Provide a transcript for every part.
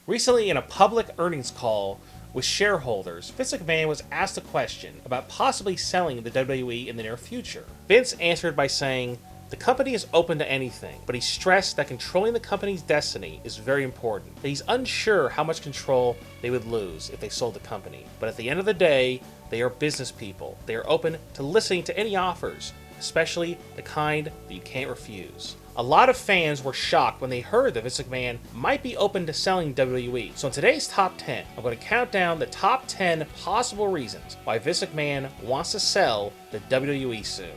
Recently, in a public earnings call with shareholders, Vince McMahon was asked a question about possibly selling the WWE in the near future. Vince answered by saying, "The company is open to anything," but he stressed that controlling the company's destiny is very important, that he's unsure how much control they would lose if they sold the company. But at the end of the day, they are business people. They are open to listening to any offers, especially the kind that you can't refuse. A lot of fans were shocked when they heard that Vince McMahon might be open to selling WWE. So in today's top 10, I'm going to count down the top 10 possible reasons why Vince McMahon wants to sell the WWE soon.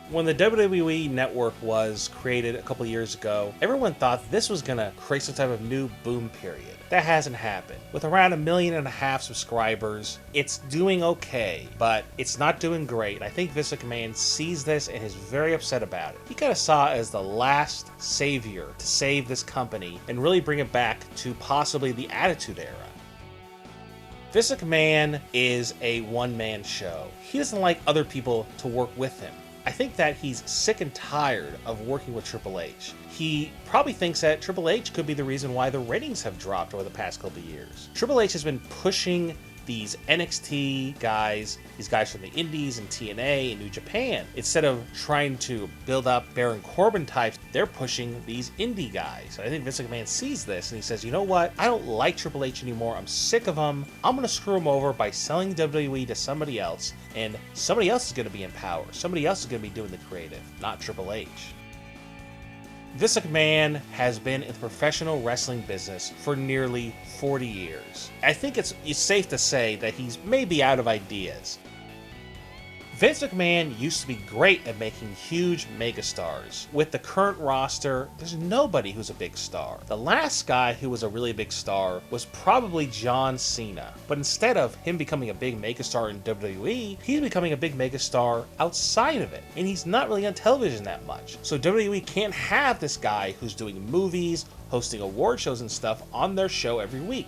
When the WWE Network was created a couple years ago, everyone thought this was going to create some type of new boom period. That hasn't happened. With around 1.5 million subscribers, it's doing okay, but it's not doing great. I think Vince McMahon sees this and is very upset about it. He kind of saw it as the last savior to save this company and really bring it back to possibly the Attitude Era. Vince McMahon is a one-man show. He doesn't like other people to work with him. I think that he's sick and tired of working with Triple H. He probably thinks that Triple H could be the reason why the ratings have dropped over the past couple of years. Triple H has been pushing these NXT guys, these guys from the Indies and TNA and New Japan. Instead of trying to build up Baron Corbin types, they're pushing these indie guys. I think Vince McMahon sees this and he says, you know what? I don't like Triple H anymore. I'm sick of him. I'm going to screw him over by selling WWE to somebody else, and somebody else is going to be in power. Somebody else is going to be doing the creative, not Triple H. Vince McMahon has been in the professional wrestling business for nearly 40 years. I think it's safe to say that he's maybe out of ideas. Vince McMahon used to be great at making huge megastars. With the current roster, there's nobody who's a big star. The last guy who was a really big star was probably John Cena. But instead of him becoming a big megastar in WWE, he's becoming a big megastar outside of it. And he's not really on television that much. So WWE can't have this guy who's doing movies, hosting award shows and stuff on their show every week.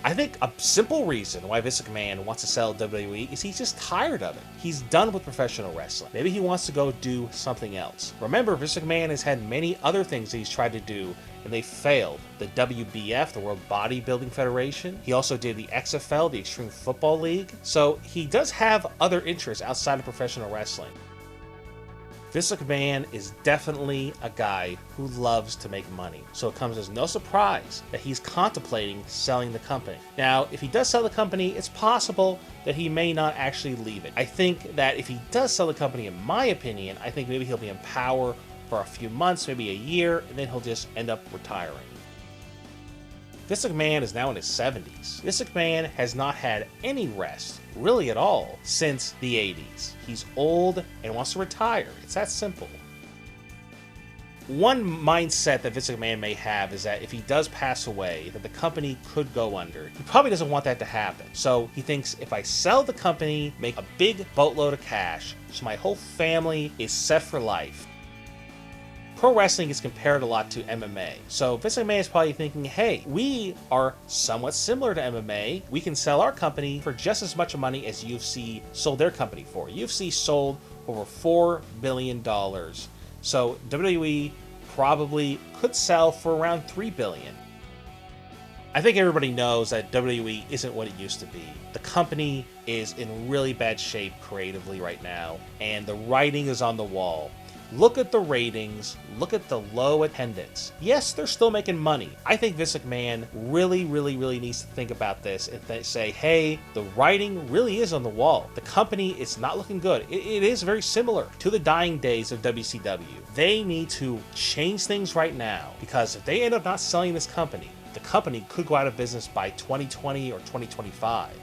I think a simple reason why Vince McMahon wants to sell WWE is he's just tired of it. He's done with professional wrestling. Maybe he wants to go do something else. Remember, Vince McMahon has had many other things that he's tried to do, and they failed. The WBF, the World Bodybuilding Federation. He also did the XFL, the Extreme Football League. So he does have other interests outside of professional wrestling. Vince McMahon is definitely a guy who loves to make money, so it comes as no surprise that he's contemplating selling the company. Now, if he does sell the company, it's possible that he may not actually leave it. I think that if he does sell the company, in my opinion, I think maybe he'll be in power for a few months, maybe a year, and then he'll just end up retiring. Vince McMahon is now in his 70s. Vince McMahon has not had any rest, really at all, since the 80s. He's old and wants to retire. It's that simple. One mindset that Vince McMahon may have is that if he does pass away, that the company could go under. He probably doesn't want that to happen. So he thinks, if I sell the company, make a big boatload of cash, so my whole family is set for life. Pro wrestling is compared a lot to MMA. So Vince McMahon is probably thinking, hey, we are somewhat similar to MMA. We can sell our company for just as much money as UFC sold their company for. UFC sold over $4 billion. So WWE probably could sell for around $3 billion. I think everybody knows that WWE isn't what it used to be. The company is in really bad shape creatively right now, and the writing is on the wall. Look at the ratings, look at the low attendance. Yes, they're still making money. I think Vince McMahon really needs to think about this and say, hey, the writing really is on the wall. The company is not looking good. It is very similar to the dying days of WCW. They need to change things right now, because if they end up not selling this company, the company could go out of business by 2020 or 2025.